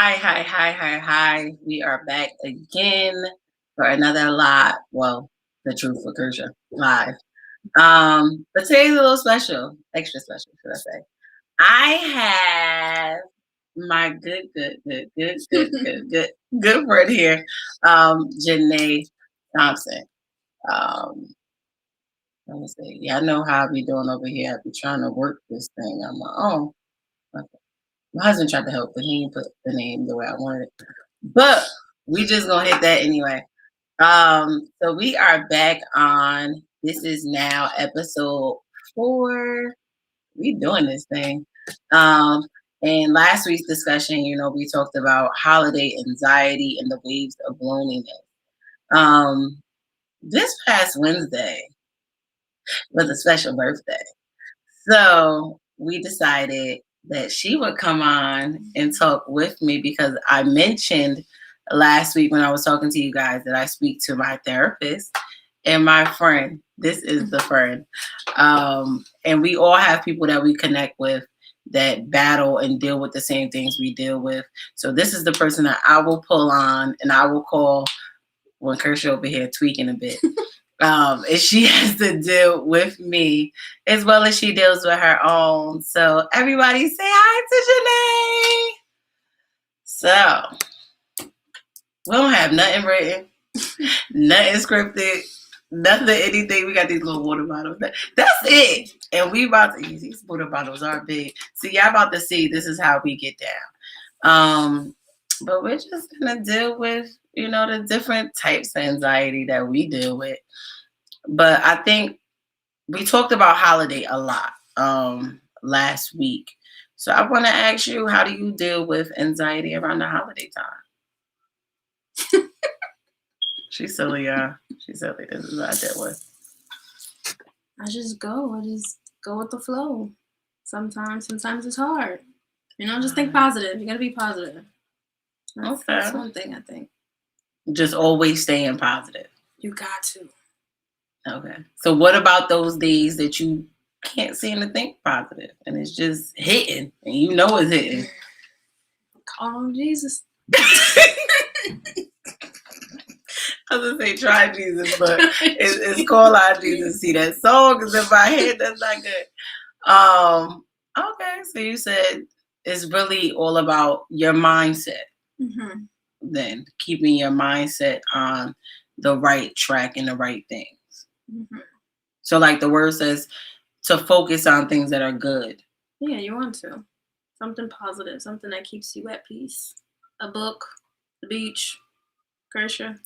Hi. We are back again for another live. Well, the truth for Cursha live. But today's a little special, extra special, should I say. I have my good friend here, Janae Thompson. Um, let me see. Yeah, I know how I be doing over here. I be trying to work this thing on my own. My husband tried to help, but he didn't put the name the way I wanted it. But we just gonna hit that anyway. So we are back on. This is now episode 4. We doing this thing. Um, and last week's discussion, we talked about holiday anxiety and the waves of loneliness. Um, this past Wednesday was a special birthday. So we decided that she would come on and talk with me because I mentioned last week when I was talking to you guys that I speak to my therapist and my friend. This is the friend. And we all have people that we connect with that battle and deal with the same things we deal with. So this is the person that I will pull on and I will call when Cursha over here tweaking a bit. And she has to deal with me as well as she deals with her own. So everybody say hi to Janae. So we don't have nothing written, nothing scripted, nothing, anything. We got these little water bottles. That's it. And we about to, these water bottles are big. So y'all about to see this is how we get down. But we're just gonna deal with, the different types of anxiety that we deal with. But I think we talked about holiday a lot last week. So I want to ask you, how do you deal with anxiety around the holiday time? She's silly, y'all. She's silly. This is what I deal with. I just go with the flow. Sometimes it's hard. Just think positive. You gotta be positive. That's one thing I think. Just always staying positive. You got to. Okay. So what about those days that you can't seem to think positive and it's just hitting and it's hitting? Call on Jesus. I was gonna say try Jesus, but it's call on Jesus. See, that song is in my head. That's not good. Okay, so you said it's really all about your mindset. Mm-hmm. Then keeping your mindset on the right track and the right things. Mm-hmm. So, like the word says, to focus on things that are good. Yeah, you want to. Something positive, something that keeps you at peace. A book, the beach, Cursha.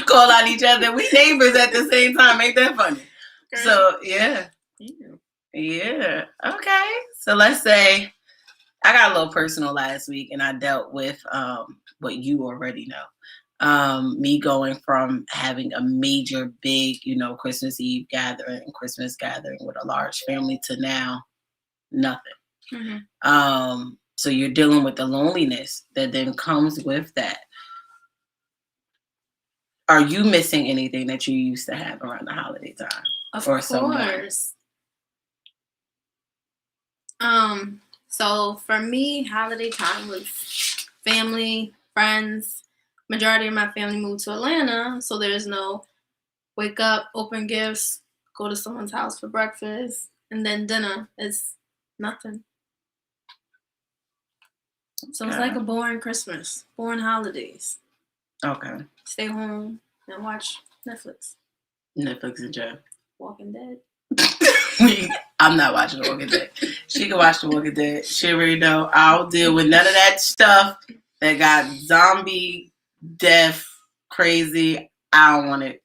Call out each other. We neighbors at the same time. Ain't that funny? Cursha. So, yeah. Yeah. Okay. So let's say I got a little personal last week and I dealt with what you already know. Me going from having a major, big, Christmas Eve gathering, Christmas gathering with a large family to now nothing. Mm-hmm. So you're dealing with the loneliness that then comes with that. Are you missing anything that you used to have around the holiday time? Of course. Someone? So for me, holiday time was family, friends. Majority of my family moved to Atlanta, so there's no wake up, open gifts, go to someone's house for breakfast, and then dinner. It's nothing. So it's like a boring Christmas, boring holidays. Okay. Stay home and watch Netflix. Netflix and Joe. Walking Dead. I'm not watching The Walking Dead. She can watch The Walking Dead. She already know I'll deal with none of that stuff that got zombie, death, crazy. I don't want it.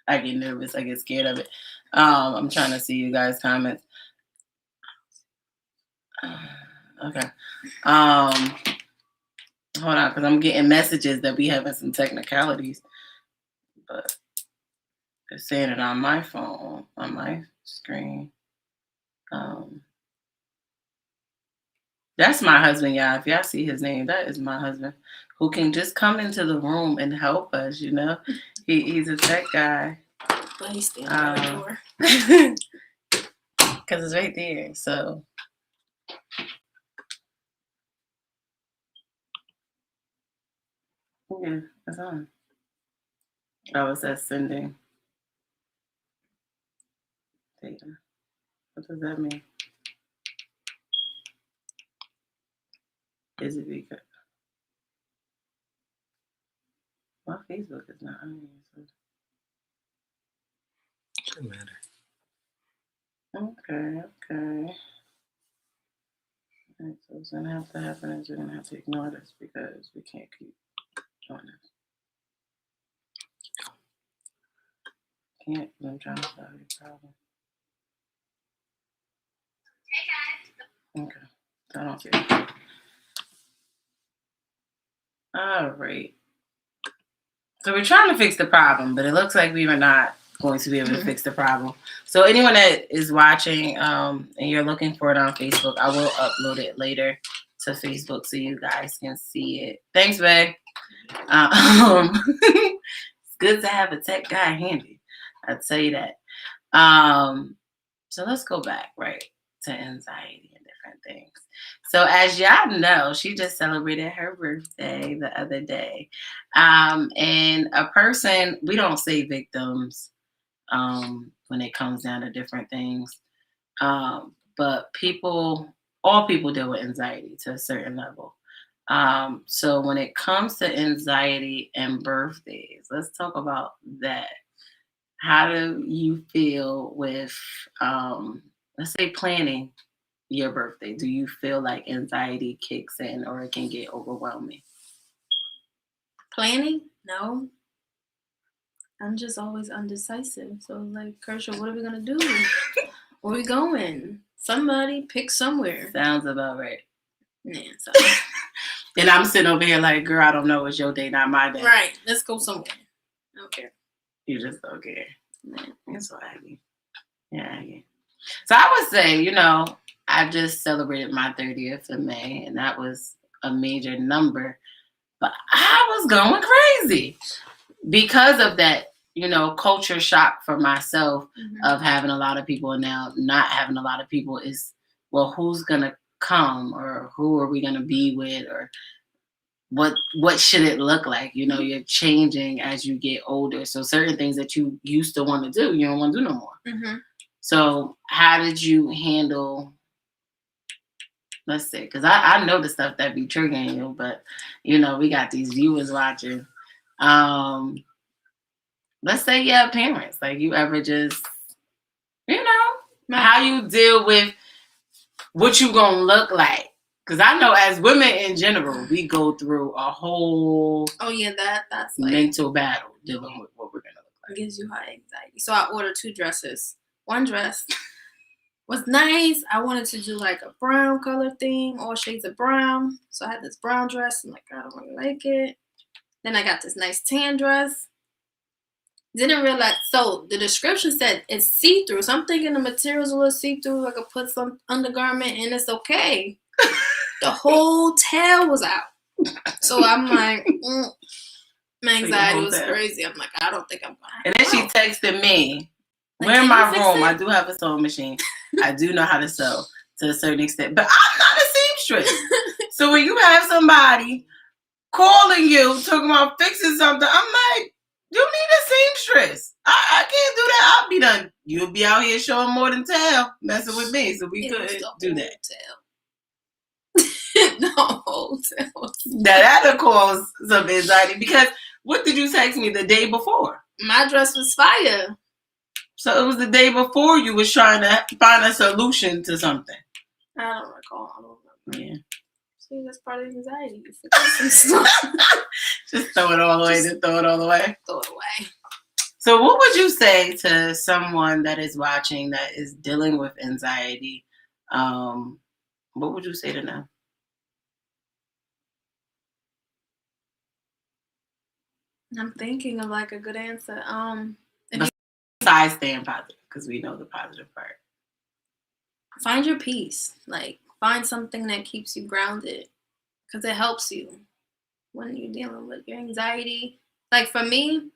I get nervous. I get scared of it. I'm trying to see you guys' comments. Okay. Hold on, because I'm getting messages that we having some technicalities. But they're saying it on my phone, on my screen. That's my husband, y'all. If y'all see his name, that is my husband, who can just come into the room and help us, He's a tech guy. But he's standing at the door. Because it's right there, so. Yeah, it's on. Oh, it says sending data. What does that mean? Is it because my Facebook is not on here? Doesn't matter. Okay. Alright, so what's gonna have to happen is you're gonna have to ignore this because we can't keep doing this. Can't. I'm trying to solve your problem. Okay. I don't see it. All right. So we're trying to fix the problem, but it looks like we are not going to be able to fix the problem. So anyone that is watching and you're looking for it on Facebook, I will upload it later to Facebook so you guys can see it. Thanks, babe. It's good to have a tech guy handy. I'll tell you that. So let's go back, right, to anxiety and different things. So as y'all know, she just celebrated her birthday the other day. And a person, we don't say victims when it comes down to different things. But all people deal with anxiety to a certain level. So when it comes to anxiety and birthdays, let's talk about that. How do you feel with, let's say, planning your birthday? Do you feel like anxiety kicks in or it can get overwhelming? Planning? No. I'm just always undecisive. So, like, Cursha, what are we going to do? Where are we going? Somebody pick somewhere. Sounds about right. Yeah, so. And I'm sitting over here like, girl, I don't know. It's your day, not my day. Right. Let's go somewhere. I don't care. You just don't care. Man. It's so aggy. Yeah. So I would say, I just celebrated my 30th in May, and that was a major number. But I was going crazy because of that, culture shock for myself of having a lot of people and now not having a lot of people is, well, who's going to come or who are we going to be with or what should it look like? You're changing as you get older. So certain things that you used to want to do, you don't want to do no more. Mm-hmm. So how did you handle, let's say, because I know the stuff that be triggering you, but, we got these viewers watching. Let's say your parents, like you ever just, how you deal with what you gonna look like. Because I know as women in general, we go through a whole that's like mental battle dealing with what we're gonna look like. It gives you high anxiety. So I ordered 2 dresses. One dress was nice. I wanted to do like a brown color theme, all shades of brown. So I had this brown dress. I'm like, I don't really like it. Then I got this nice tan dress. Didn't realize. So the description said it's see-through. So I'm thinking the material's a little see-through. I could put some undergarment and it's okay. The whole tail was out. So I'm like, my anxiety was crazy. I'm like, I don't think I'm gonna. And then she texted me, "We're in my room. I do have a sewing machine. I do know how to sew to a certain extent, but I'm not a seamstress. So when you have somebody calling you talking about fixing something, I'm like, you need a seamstress. I can't do that. I'll be done. You'll be out here showing more than tail, messing with me. So we couldn't do that. No, that'll cause some anxiety because what did you text me the day before? My dress was fire. So it was the day before you was trying to find a solution to something. I don't recall. I don't remember. Yeah. See, that's part of anxiety. Just throw it all away. Just throw it all away. Throw it away. So what would you say to someone that is watching that is dealing with anxiety? What would you say to them? I'm thinking of like a good answer. Besides staying positive, because we know the positive part. Find your peace. Like find something that keeps you grounded, because it helps you when you're dealing with your anxiety. Like for me,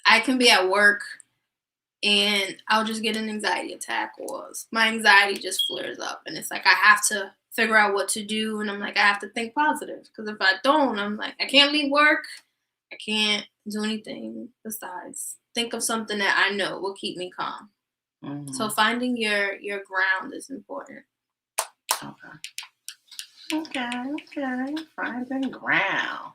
I can be at work and I'll just get an anxiety attack, or my anxiety just flares up, and it's like I have to figure out what to do, and I'm like I have to think positive, because if I don't, I'm like I can't leave work. I can't do anything besides think of something that I know will keep me calm. Mm-hmm. So finding your ground is important. Okay. Finding ground.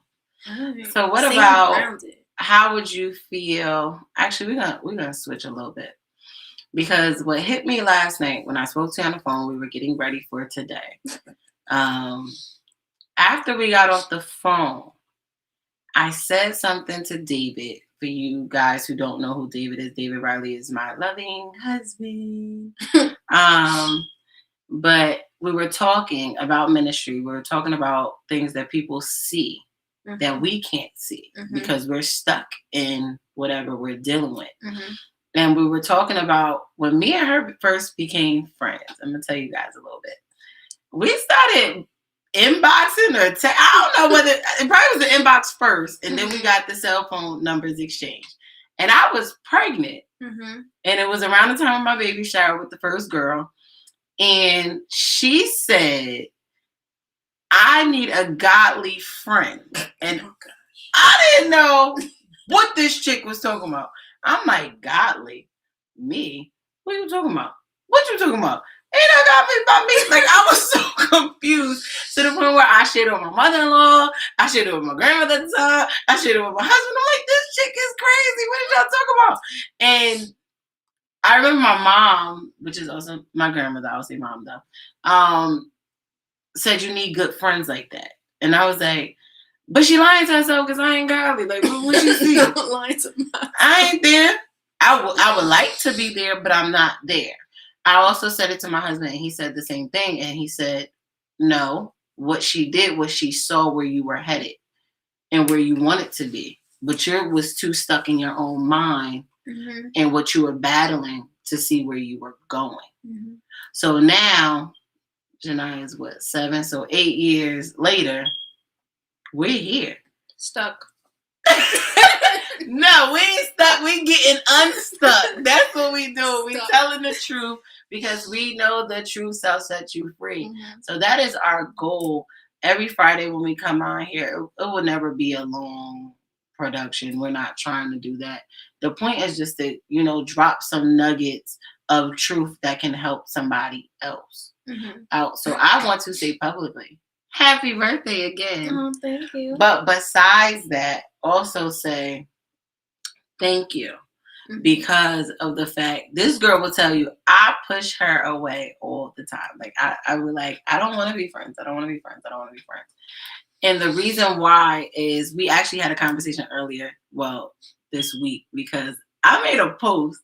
Right. So what Staying about grounded. how would you feel? Actually, we're gonna switch a little bit because what hit me last night when I spoke to you on the phone, we were getting ready for today. After we got off the phone, I said something to David. For you guys who don't know who David is, David Riley is my loving husband. But we were talking about ministry. We were talking about things that people see that we can't see because we're stuck in whatever we're dealing with. And we were talking about when me and her first became friends. I'm going to tell you guys a little bit. We started inboxing or I don't know whether it probably was the inbox first, and then we got the cell phone numbers exchanged. And I was pregnant, and it was around the time of my baby shower with the first girl. And she said, I need a godly friend. And I didn't know what this chick was talking about. I'm like, godly? Me? What are you talking about? What you talking about? Ain't no got me about me. Like, I was so confused to the point where I shared it with my mother-in-law. I shared it with my grandmother at the time. I shared it with my husband. I'm like, this chick is crazy. What did y'all talk about? And I remember my mom, which is also my grandmother, I'll say mom though, said you need good friends like that. And I was like, but she lying to herself because I ain't godly. Like, what she see? Lying to myself. I ain't there. I would like to be there, but I'm not there. I also said it to my husband, and he said the same thing. And he said, no, what she did was she saw where you were headed and where you wanted to be. But you was too stuck in your own mind and what you were battling to see where you were going. So now, Janai is what, 7? So 8 years later, we're here. Stuck. No, we ain't stuck. We getting unstuck. That's what we do. We telling the truth because we know the truth shall set you free. So that is our goal. Every Friday when we come on here, it will never be a long production. We're not trying to do that. The point is just to, drop some nuggets of truth that can help somebody else out. So I want to say publicly, happy birthday again. Oh, thank you. But besides that, also say thank you because of the fact this girl will tell you I push her away all the time. Like I would like, I don't want to be friends. I don't want to be friends. I don't want to be friends. And the reason why is we actually had a conversation earlier, this week, because I made a post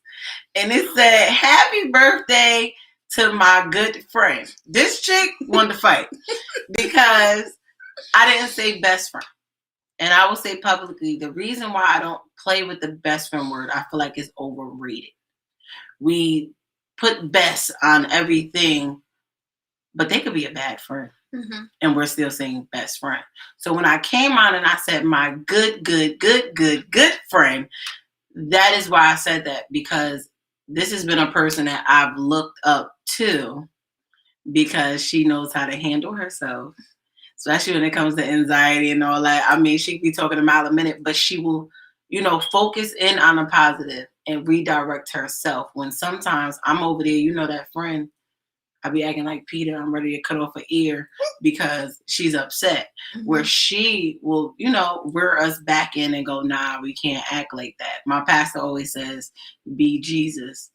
and it said, happy birthday to my good friend. This chick wanted to fight because I didn't say best friend. And I will say publicly, the reason why I don't play with the best friend word, I feel like it's overrated. We put best on everything, but they could be a bad friend. And we're still saying best friend. So when I came on and I said my good friend, that is why I said that, because this has been a person that I've looked up to because she knows how to handle herself, especially when it comes to anxiety and all that. I mean, she could be talking a mile a minute, but she will, focus in on a positive and redirect herself. When sometimes I'm over there, that friend, I be acting like Peter, I'm ready to cut off an ear because she's upset. Where she will, rear us back in and go, nah, we can't act like that. My pastor always says, be Jesus.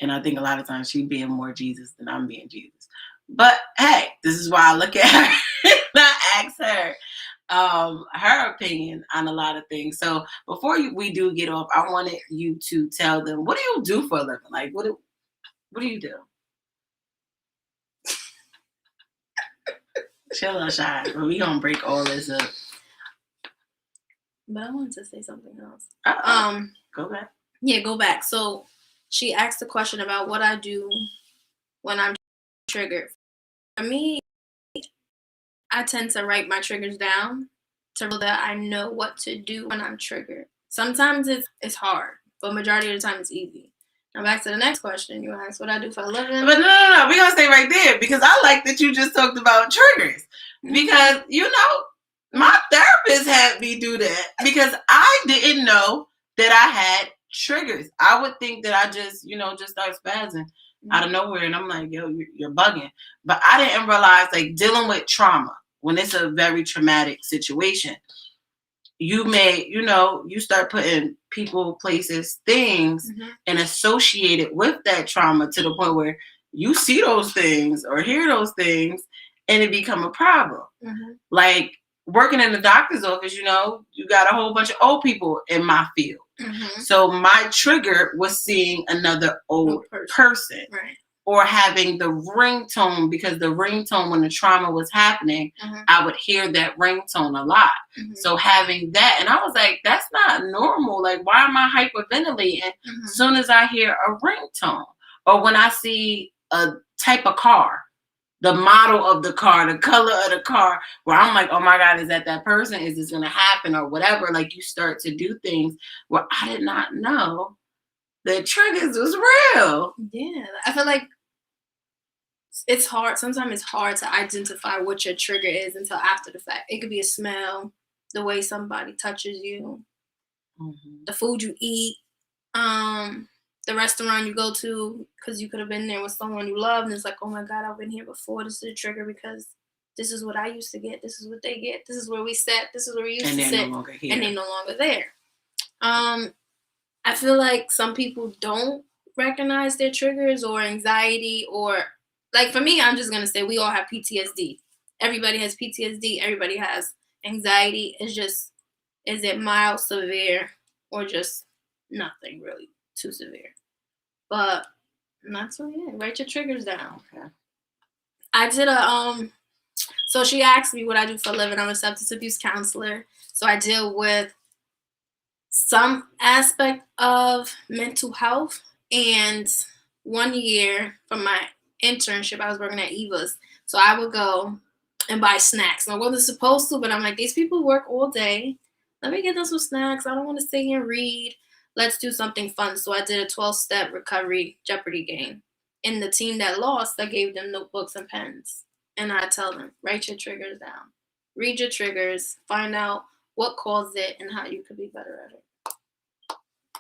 And I think a lot of times she's being more Jesus than I'm being Jesus. But hey, this is why I look at her and I ask her opinion on a lot of things. So before we do get off, I wanted you to tell them, what do you do for a living? Like, what do you do? Chill out, shy, but we gonna break all this up. But I wanted to say something else. Go back. Yeah, go back. So she asked a question about what I do when I'm triggered. For me, I tend to write my triggers down so that I know what to do when I'm triggered. Sometimes it's hard, but majority of the time it's easy. Now back to the next question you asked, what I do for a living. But no, we're gonna stay right there because I like that you just talked about triggers. Because My therapist had me do that because I didn't know that I had triggers. I would think that I just, just start spazzing out of nowhere, and I'm like, yo, you're bugging. But I didn't realize, like, dealing with trauma when it's a very traumatic situation, you start putting people, places, things, and associate it with that trauma to the point where you see those things or hear those things, and it become a problem. Like working in the doctor's office, you got a whole bunch of old people in my field. So my trigger was seeing another old person. Right. Or having the ringtone, because the ringtone when the trauma was happening, I would hear that ringtone a lot. So having that, and I was like, that's not normal. Like, why am I hyperventilating as soon as I hear a ringtone? Or when I see a type of car, the model of the car, the color of the car, where I'm like, oh my God, is that person? Is this going to happen or whatever? Like, you start to do things where I did not know that triggers was real. Yeah, I feel like it's hard. Sometimes it's hard to identify what your trigger is until after the fact. It could be a smell, the way somebody touches you, the food you eat, the restaurant you go to, because you could have been there with someone you love, and it's like, oh my God, I've been here before. This is a trigger because this is what I used to get. This is what they get. This is where we sat. This is where we used to sit. No longer here. And they're no longer there. I feel like some people don't recognize their triggers or anxiety, or like for me, I'm just going to say we all have PTSD. Everybody has PTSD. Everybody has anxiety. It's just, is it mild, severe, or just nothing really too severe? But that's what it is. Write your triggers down. Okay. I did so she asked me what I do for a living. I'm a substance abuse counselor. So I deal with some aspect of mental health. And 1 year from my internship, I was working at Eva's. So I would go and buy snacks. And I wasn't supposed to, but I'm like, these people work all day. Let me get them some snacks. I don't want to sit here and read. Let's do something fun. So I did a 12-step recovery Jeopardy game. And the team that lost, I gave them notebooks and pens. And I tell them, write your triggers down. Read your triggers. Find out what caused it and how you could be better at it.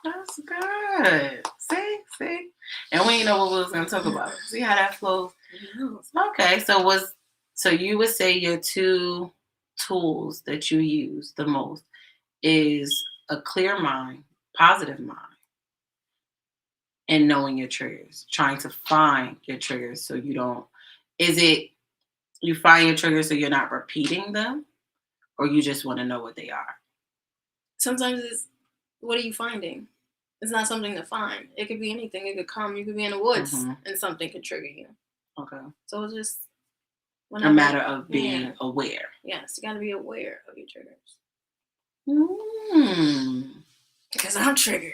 That's good. See? And we didn't know what we was going to talk about. See how that flows? Okay, so you would say your two tools that you use the most is a clear mind, positive mind, and knowing your triggers, trying to find your triggers so you don't, is it you find your triggers so you're not repeating them, or you just want to know what they are? Sometimes it's, what are you finding? It's not something to find. It could be anything. It could come. You could be in the woods and something could trigger you. Okay. So it's just a matter of being aware. Yes, you got to be aware of your triggers. Because I'm triggered.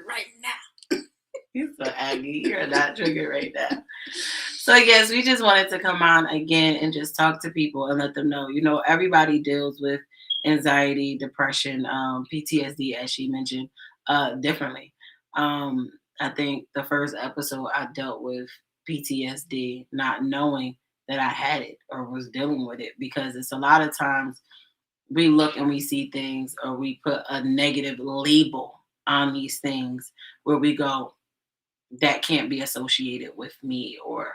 Right now. You're so Aggie. You're not triggered right now. So yes, we just wanted to come on again and just talk to people and let them know, everybody deals with anxiety, depression, PTSD, as she mentioned, differently. I think the first episode I dealt with PTSD, not knowing that I had it or was dealing with it, because it's a lot of times we look and we see things, or we put a negative label on these things where we go, that can't be associated with me, or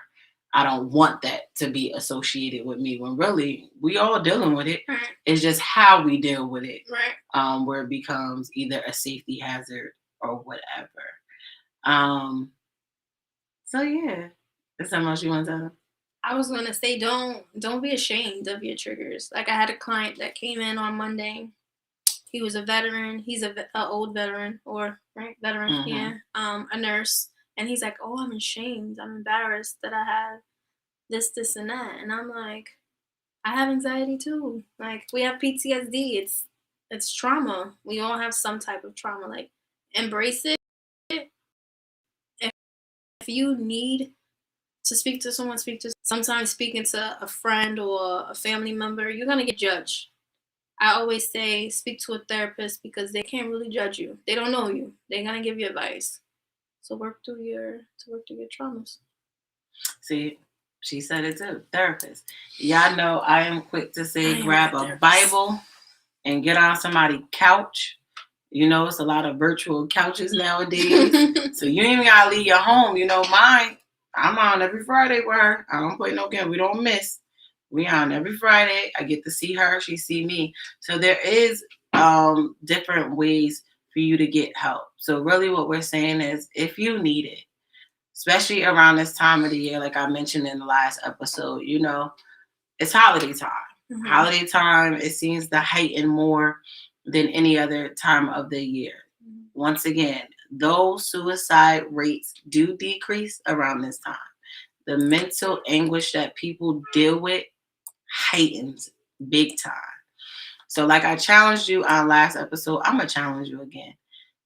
I don't want that to be associated with me, when really we all dealing with it. Right. It's just how we deal with it. Right. Where it becomes either a safety hazard or whatever. So yeah. Is something else you want to tell them? I was going to say, don't be ashamed of your triggers. Like, I had a client that came in on Monday. He was a veteran. He's a old veteran, veteran. Yeah. A nurse. And he's like, oh, I'm ashamed. I'm embarrassed that I have this, and that. And I'm like, I have anxiety too. Like, we have PTSD. It's trauma. We all have some type of trauma. Like, embrace it. If you need to speak to someone, sometimes speaking to a friend or a family member, you're going to get judged. I always say, speak to a therapist, because they can't really judge you. They don't know you. They're going to give you advice. So work through your traumas. See, She said it too. Therapist. Y'all know I am quick to I say am grab a a therapist. Bible and get on somebody's couch. You know, it's a lot of virtual couches nowadays. So you ain't even gotta leave your home. You know, mine, I'm on every Friday with her. I don't play no game. We don't miss. We on every Friday. I get to see her. She see me. So there is different ways for you to get help. So really what we're saying is if you need it, especially around this time of the year, like I mentioned in the last episode, you know, it's holiday time. Mhm. Holiday time, it seems to heighten more than any other time of the year. Mhm. Once again, though suicide rates do decrease around this time, the mental anguish that people deal with heightens big time. So, like I challenged you on last episode, I'm gonna challenge you again.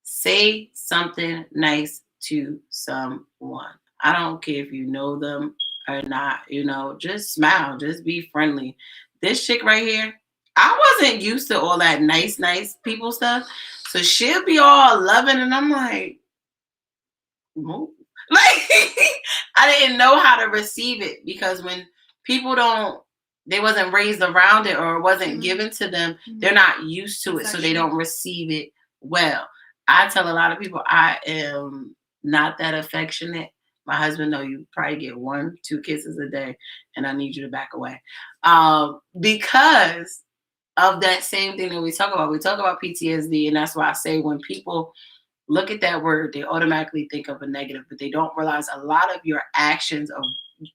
Say something nice to someone. I don't care if you know them or not, you know, just smile, just be friendly. This chick right here, I wasn't used to all that nice people stuff. So she'll be all loving, and I'm like, move. Like I didn't know how to receive it because when people don't, they wasn't raised around it or it wasn't Mhm. given to them, Mhm. they're not used to it, so they don't receive it well. I tell a lot of people I am not that affectionate. My husband know you probably get 1-2 kisses a day, and I need you to back away, because of that same thing that we talk about. We talk about PTSD, and that's why I say when people look at that word, they automatically think of a negative, but they don't realize a lot of your actions of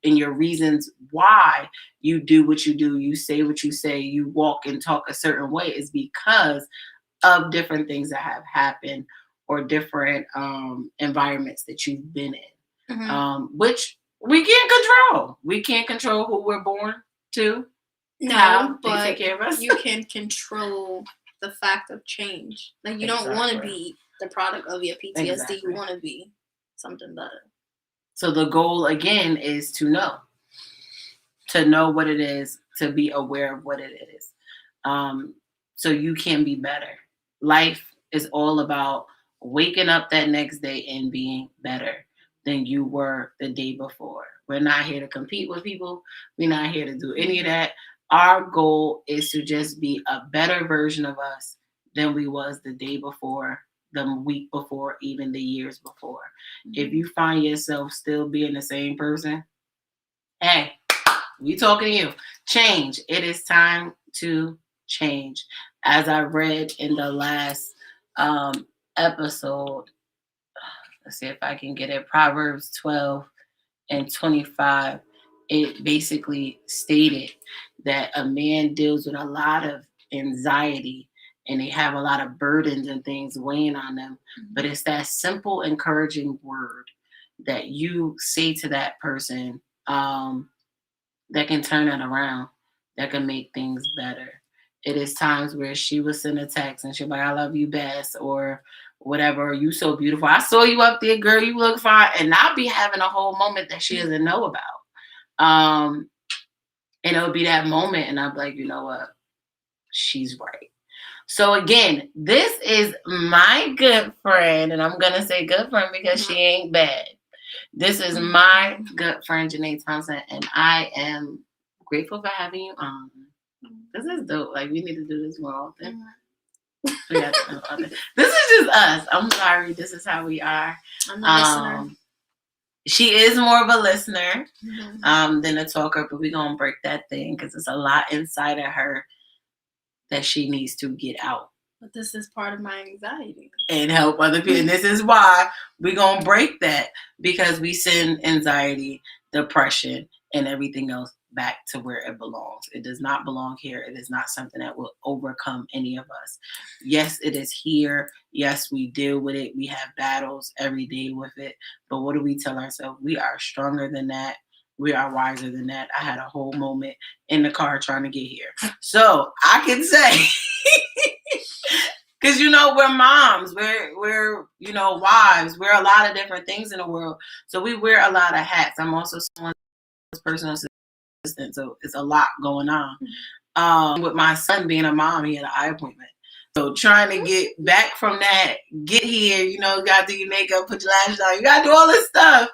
and your reasons why you do what you do, you say what you say, you walk and talk a certain way is because of different things that have happened or different environments that you've been in, which we can't control. We can't control who we're born to. No, They take but care of us. you can control the fact of change. Like you don't want to be the product of your PTSD. Exactly. You want to be something better. So the goal again is to know what it is, to be aware of what it is, so you can be better. Life is all about waking up that next day and being better than you were the day before. We're not here to compete with people. We're not here to do any of that. Our goal is to just be a better version of us than we was the day before, the week before, even the years before. If you find yourself still being the same person, hey, we talking to you. Change. It is time to change. As I read in the last episode, let's see if I can get it. Proverbs 12:25. It basically stated that a man deals with a lot of anxiety and they have a lot of burdens and things weighing on them. But it's that simple, encouraging word that you say to that person, that can turn it around, that can make things better. It is times where she would send a text and she'll be like, I love you best, or whatever, you so beautiful. I saw you up there, girl, you look fine. And I'll be having a whole moment that she doesn't know about. And it'll be that moment, and I'll be like, you know what? She's right. So again, this is my good friend, and I'm gonna say good friend because she ain't bad. This is my good friend, Janae Thompson, and I am grateful for having you on. This is dope. Like, we need to do this more often. We got to do it often. This is just us. I'm sorry. This is how we are. I'm a listener. She is more of a listener than a talker, but we're going to break that thing because there's a lot inside of her that she needs to get out. But this is part of my anxiety. And help other people. And this is why we're going to break that, because we send anxiety, depression, and everything else back to where it belongs. It does not belong here. It is not something that will overcome any of us. Yes, it is here. Yes, we deal with it. We have battles every day with it. But what do we tell ourselves? We are stronger than that. We are wiser than that. I had a whole moment in the car trying to get here. So I can say, because, you know, we're moms, we're you know, wives, we're a lot of different things in the world. So we wear a lot of hats. I'm also someone's personal assistant, so it's a lot going on. With my son being a mom, he had an eye appointment. So trying to get back from that, get here, you know, you gotta do your makeup, put your lashes on, you gotta do all this stuff.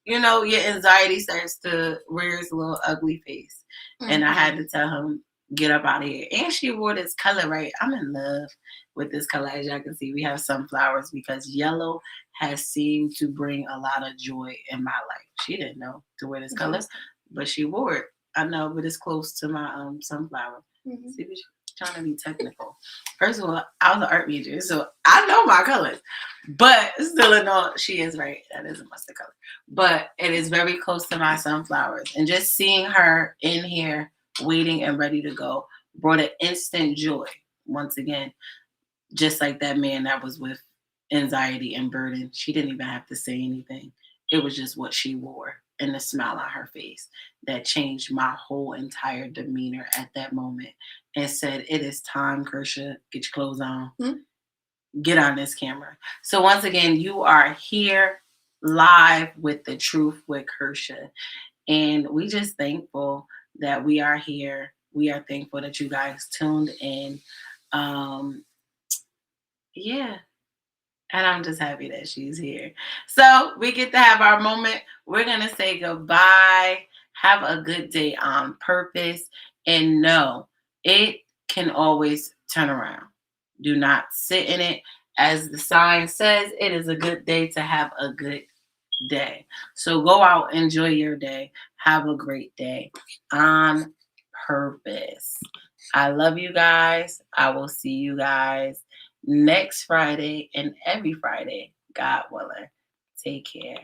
your anxiety starts to rear its little ugly face. And I had Mhm. to tell him, get up out of here. And she wore this color, right? I'm in love with this color. As y'all can see, we have sunflowers because yellow has seemed to bring a lot of joy in my life. She didn't know to wear this color, Interesting. but she wore it. I know, but it's close to my sunflower. Mhm. See, what you trying to be technical. First of all, I was an art major, so I know my colors. But still in all, she is right. That is a mustard color. But it is very close to my sunflowers. And just seeing her in here waiting and ready to go brought an instant joy. Once again, just like that man that was with anxiety and burden. She didn't even have to say anything. It was just what she wore and the smile on her face that changed my whole entire demeanor at that moment and said, it is time, Cursha, get your clothes on, Mhm. get on this camera. So once again, you are here live with the truth with Cursha. And we just thankful that we are here. We are thankful that you guys tuned in. Um, yeah, and I'm just happy that she's here. So we get to have our moment. We're going to say goodbye. Have a good day on purpose. And know it can always turn around. Do not sit in it. As the sign says, it is a good day to have a good day. So go out, enjoy your day. Have a great day on purpose. I love you guys. I will see you guys next Friday and every Friday, God willing. Take care.